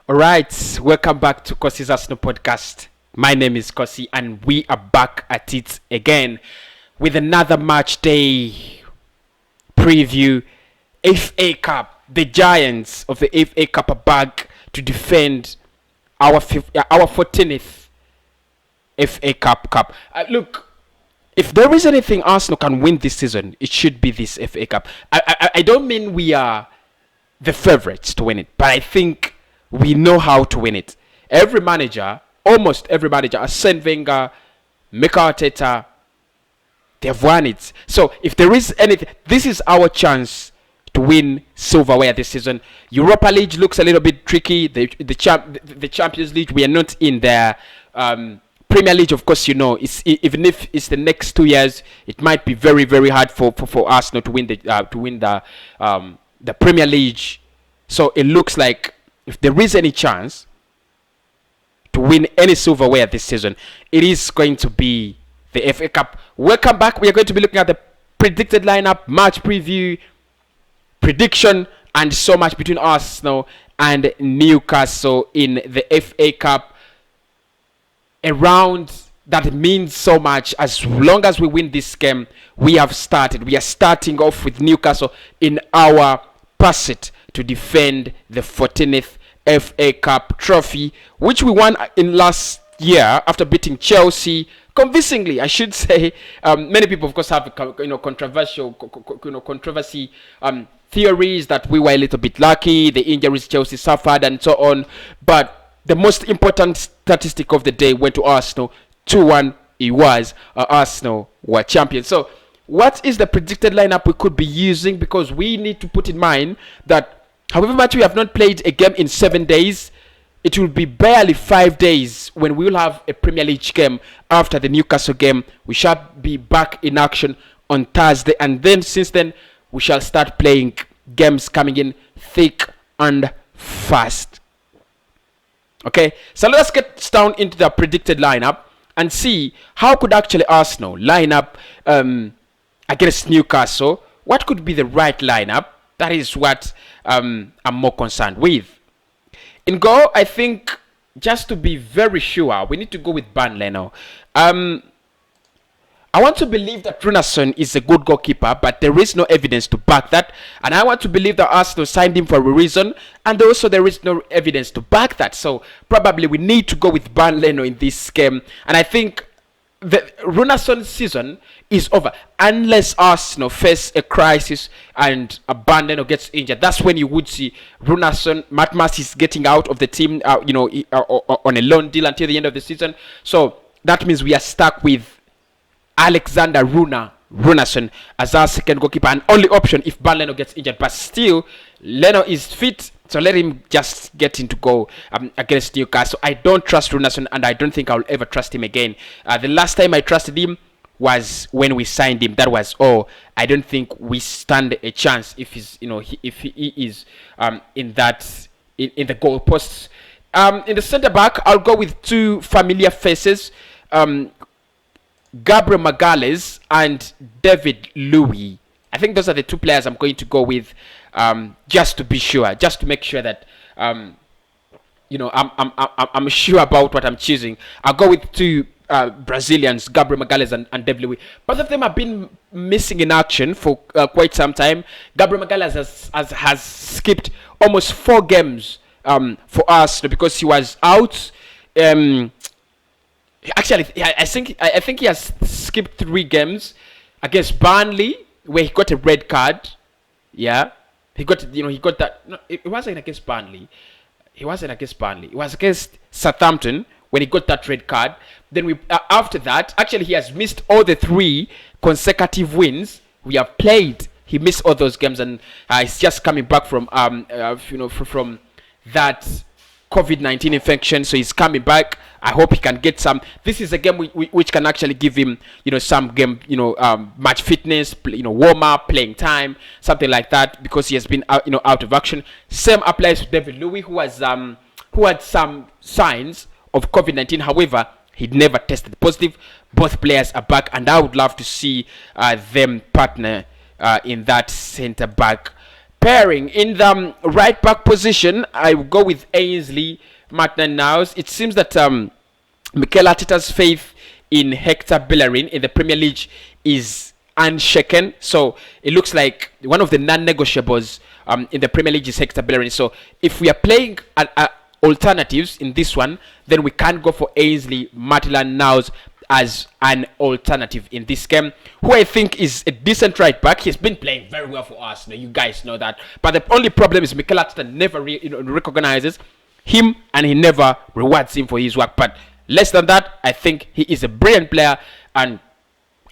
All right, welcome back to Kosi's Arsenal podcast. My name is Kosi, and we are back at it again with another match day preview. FA Cup. The Giants of the FA Cup are back to defend our 14th FA Cup. Look, if there is anything Arsenal can win this season, it should be this FA Cup. I don't mean we are the favourites to win it, but I think we know how to win it. Every manager, almost every manager, Arsene Wenger, Mikel Arteta, they've won it. So if there is anything, this is our chance to win silverware this season. Europa League looks a little bit tricky. The Champions League, we are not in there. Premier League, of course, you know, even if it's the next 2 years, it might be very, very hard for Arsenal to win the Premier League. So it looks like if there is any chance to win any silverware this season, it is going to be the FA Cup. Welcome back. We are going to be looking at the predicted lineup, match preview, prediction, and so much between Arsenal and Newcastle in the FA Cup. A round that means so much. As long as we win this game, we are starting off with Newcastle in our pursuit to defend the 14th FA Cup trophy, which we won in last year after beating Chelsea convincingly, I should say. Many people, of course, have controversy theories that we were a little bit lucky, the injuries Chelsea suffered, and so on. But the most important statistic of the day went to Arsenal. 2-1. It was Arsenal were champions. So what is the predicted lineup we could be using? Because we need to put in mind that however much we have not played a game in 7 days, it will be barely 5 days when we will have a Premier League game after the Newcastle game. We shall be back in action on Thursday, and then since then we shall start playing games coming in thick and fast. Okay, so let's get down into the predicted lineup and see how could actually Arsenal line up against Newcastle. What could be the right lineup? That is what I'm more concerned with. In goal, I think, just to be very sure, we need to go with Burnley now. I want to believe that Runarsson is a good goalkeeper, but there is no evidence to back that. And I want to believe that Arsenal signed him for a reason, and also there is no evidence to back that. So probably we need to go with Burnley in this game. And I think the Runarsson season is over unless Arsenal face a crisis and Burnley gets injured. That's when you would see Runarsson. Matmas is getting out of the team, on a loan deal until the end of the season. So that means we are stuck with Alexander Runarsson as our second goalkeeper, and only option if Burnley gets injured. But still, Leno is fit, so let him just get into goal against Newcastle. I don't trust Runarsson, and I don't think I'll ever trust him again. The last time I trusted him was when we signed him. That was all. I don't think we stand a chance if he's, if he is in the goalposts. In the centre back, I'll go with two familiar faces. Gabriel Magalhaes and David Luiz. I think those are the two players I'm going to go with, just to be sure, just to make sure that I'm sure about what I'm choosing. I'll go with two Brazilians, Gabriel Magalhaes and David Luiz. Both of them have been missing in action for quite some time. Gabriel Magalhaes has skipped almost 4 games for us because he was out. Actually, I think he has skipped 3 games against Burnley, where he got a red card. Yeah, he got that. No, it wasn't against Burnley. It wasn't against Burnley. It was against Southampton when he got that red card. Then after that, actually, he has missed all the 3 consecutive wins we have played. He missed all those games, and he's just coming back from from that COVID-19 infection, so he's coming back. I hope he can get some. This is a game which can actually give him, some game, match fitness, warm up, playing time, something like that, because he has been out of action. Same applies to David Luiz, who had some signs of COVID-19. However, he never tested positive. Both players are back, and I would love to see them partner in that centre back pairing. In the right back position, I will go with Ainsley Maitland-Niles. It seems that Mikel Arteta's faith in Hector Bellerin in the Premier League is unshaken. So it looks like one of the non-negotiables in the Premier League is Hector Bellerin. So if we are playing alternatives in this one, then we can't go for Ainsley Maitland-Niles as an alternative in this game, who I think is a decent right back. He's been playing very well for us. You guys know that. But the only problem is Mikel Arteta never recognizes him, and he never rewards him for his work. But less than that, I think he is a brilliant player, and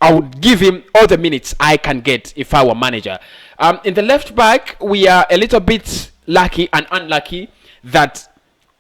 I would give him all the minutes I can get if I were manager. In the left back, we are a little bit lucky and unlucky that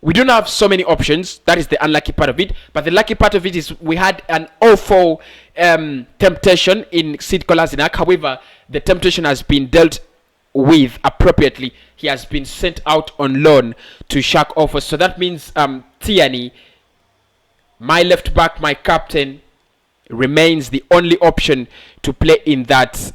we don't have so many options. That is the unlucky part of it. But the lucky part of it is we had an awful temptation in Sid Kolasinac. However, the temptation has been dealt with appropriately. He has been sent out on loan to Shark Offers. So that means Tierney, my left back, my captain, remains the only option to play in that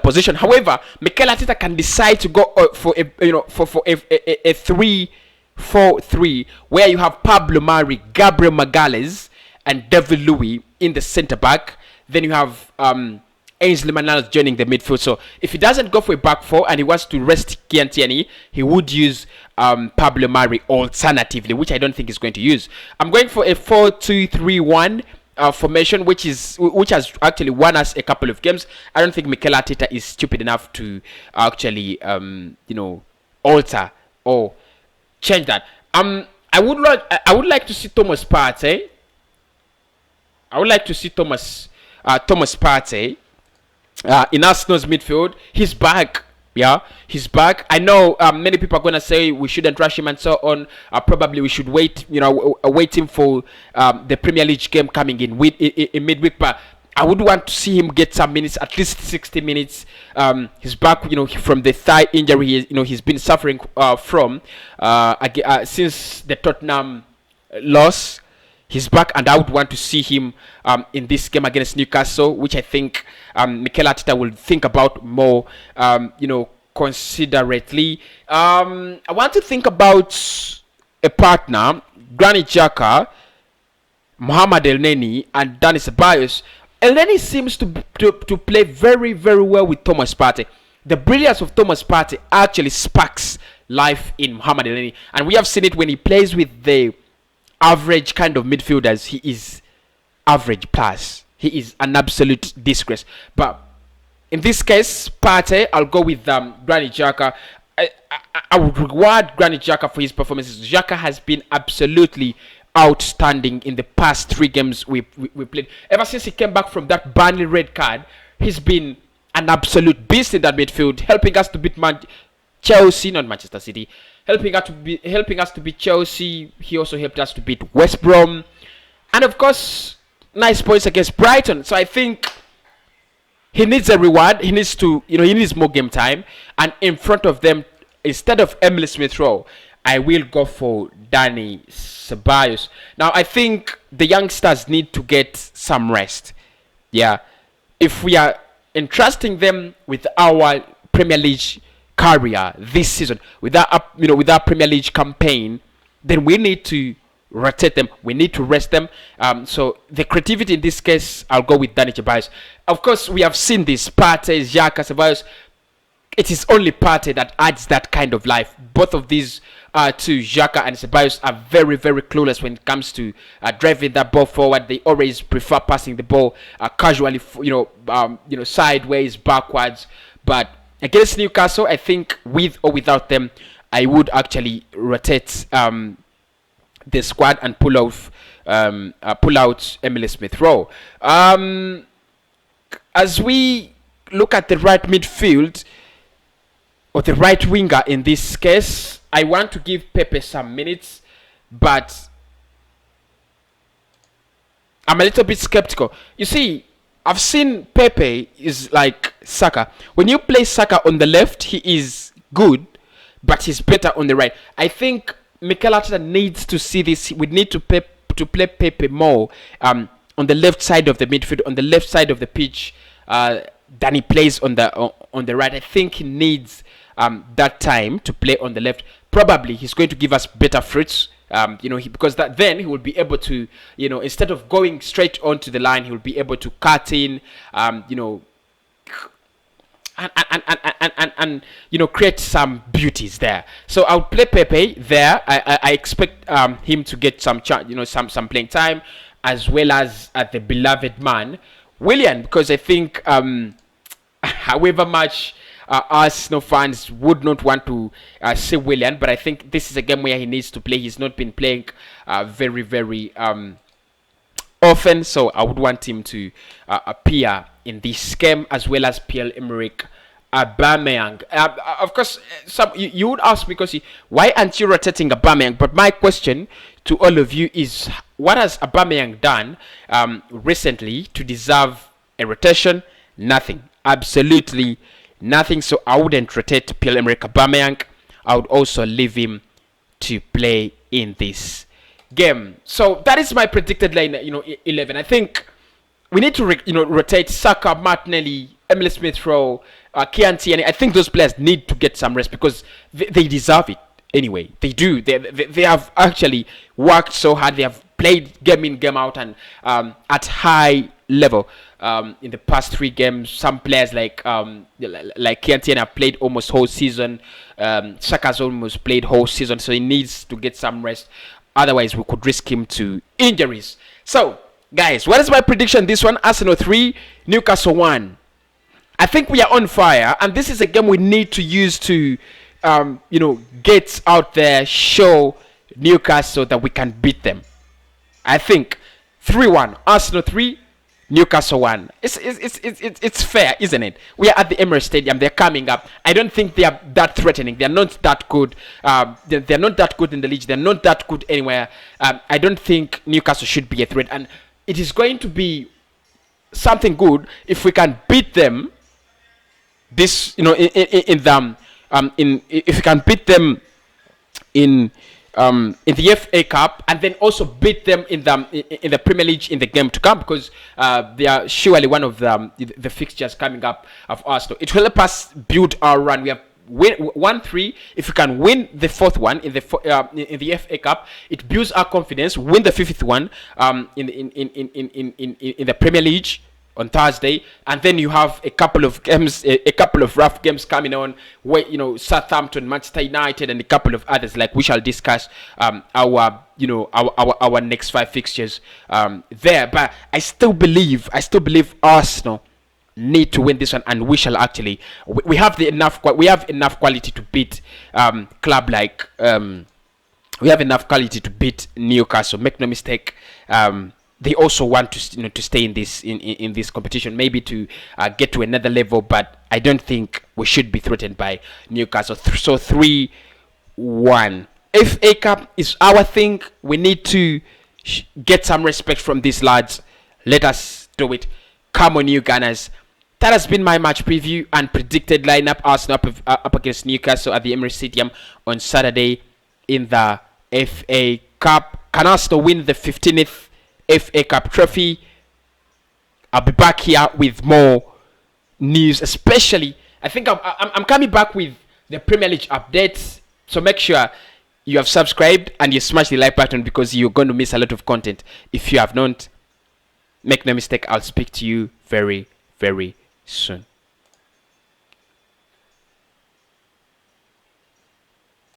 position. However, Mikel Arteta can decide to go for a 3-4-3 where you have Pablo Mari, Gabriel Magalhaes, and David Luiz in the centre back. Then you have Ainsley Maitland-Niles joining the midfield. So if he doesn't go for a back four and he wants to rest Kieran Tierney, he would use Pablo Mari alternatively, which I don't think he's going to use. I'm going for a 4-2-3-1 formation, which has actually won us a couple of games. I don't think Mikel Arteta is stupid enough to actually alter or change that. I would like to see Thomas Partey. I would like to see Thomas Partey in Arsenal's midfield. He's back. Yeah, he's back. I know many people are going to say we shouldn't rush him and so on. Probably we should wait, waiting for the Premier League game coming in midweek. But I would want to see him get some minutes, at least 60 minutes. He's back, from the thigh injury, he's been suffering from since the Tottenham loss. He's back, and I would want to see him in this game against Newcastle, which I think Mikel Arteta will think about more, considerately. I want to think about a partner, Granit Xhaka, Mohamed Elneny, and Dani Ceballos. Elneny seems to play very, very well with Thomas Partey. The brilliance of Thomas Partey actually sparks life in Mohamed Elneny, and we have seen it when he plays with the average kind of midfielders. He is average plus. He is an absolute disgrace. But in this case, Partey, I'll go with Granit Xhaka. I would reward Granit Xhaka for his performances. Xhaka has been absolutely outstanding in the past 3 games we played. Ever since he came back from that Burnley red card, he's been an absolute beast in that midfield, helping us to beat Chelsea, not Manchester City. Helping us to beat Chelsea. He also helped us to beat West Brom, and of course, nice points against Brighton. So I think he needs a reward. He needs to, he needs more game time. And in front of them, instead of Emile Smith-Rowe, I will go for Dani Ceballos. Now I think the youngsters need to get some rest. Yeah, if we are entrusting them with our Premier League career this season, with our Premier League campaign, then we need to rotate them. We need to rest them. So the creativity in this case, I'll go with Dani Ceballos. Of course, we have seen this Partey, Xhaka, Ceballos. It is only Partey that adds that kind of life. Both of these two, Xhaka and Ceballos, are very, very clueless when it comes to driving that ball forward. They always prefer passing the ball casually, sideways, backwards. But against Newcastle, I think with or without them, I would actually rotate the squad and pull out Emile Smith-Rowe. As we look at the right midfield, or the right winger in this case, I want to give Pepe some minutes, but I'm a little bit skeptical. You see, I've seen Pepe is like Saka. When you play Saka on the left, he is good, but he's better on the right. I think Mikel Arteta needs to see this. We need to play Pepe more on the left side of the midfield, on the left side of the pitch. than he plays on the right. I think he needs that time to play on the left. Probably he's going to give us better fruits. Because then he will be able to, instead of going straight onto the line, he will be able to cut in, and create some beauties there. So I'll play Pepe there. I expect him to get some some playing time, as well as the beloved man Willian, because I think however much Arsenal fans would not want to see Willian, but I think this is a game where he needs to play. He's not been playing very, very often, so I would want him to appear in this game, as well as Pierre-Emerick Aubameyang. Of course, you would ask me, because why aren't you rotating Aubameyang? But my question to all of you is, what has Aubameyang done recently to deserve a rotation? Nothing. Absolutely nothing. So I wouldn't rotate Pierre-Emerick Aubameyang. I would also leave him to play in this game. So that is my predicted line, 11. I think we need to rotate Saka, Martinelli, Emile Smith-Rowe, Kian Tierney. I think those players need to get some rest, because they deserve it anyway. They do. They have actually worked so hard. They have played game in, game out, and at high level in the past 3 games. Some players like Kian Tierney have played almost whole season. Saka's almost played whole season, so he needs to get some rest. Otherwise, we could risk him to injuries. So, guys, what is my prediction? This one: Arsenal 3, Newcastle 1. I think we are on fire, and this is a game we need to use to, get out there, show Newcastle that we can beat them. I think 3-1, Arsenal 3, Newcastle 1. It's fair, isn't it? We are at the Emirates Stadium. They're coming up. I don't think they are that threatening. They're not that good. They're not that good in the league. They're not that good anywhere. I don't think Newcastle should be a threat, and it is going to be something good if we can beat them. This, if we can beat them in the FA Cup, and then also beat them in the Premier League in the game to come, because they are surely one of the fixtures coming up of Arsenal. It will help us build our run. We have won 3. If we can win the 4th one in the FA Cup, it builds our confidence. Win the 5th one in the Premier League on Thursday, and then you have a couple of games, a couple of rough games coming on, where Southampton, Manchester United, and a couple of others, like we shall discuss our next 5 fixtures there. But I still believe Arsenal need to win this one, and we shall actually we have enough quality to beat club like we have enough quality to beat Newcastle. Make no mistake. They also want to to stay in this competition, maybe to get to another level, but I don't think we should be threatened by Newcastle. So 3-1. FA Cup is our thing. We need to get some respect from these lads. Let us do it. Come on, you Gunners. That has been my match preview and predicted lineup. Arsenal up against Newcastle at the Emirates Stadium on Saturday in the FA Cup. Can Arsenal win the 15th FA Cup trophy? I'll be back here with more news, especially I think I'm coming back with the Premier League updates, so make sure you have subscribed and you smash the like button, because you're going to miss a lot of content if you have not. Make no mistake, I'll speak to you very, very soon.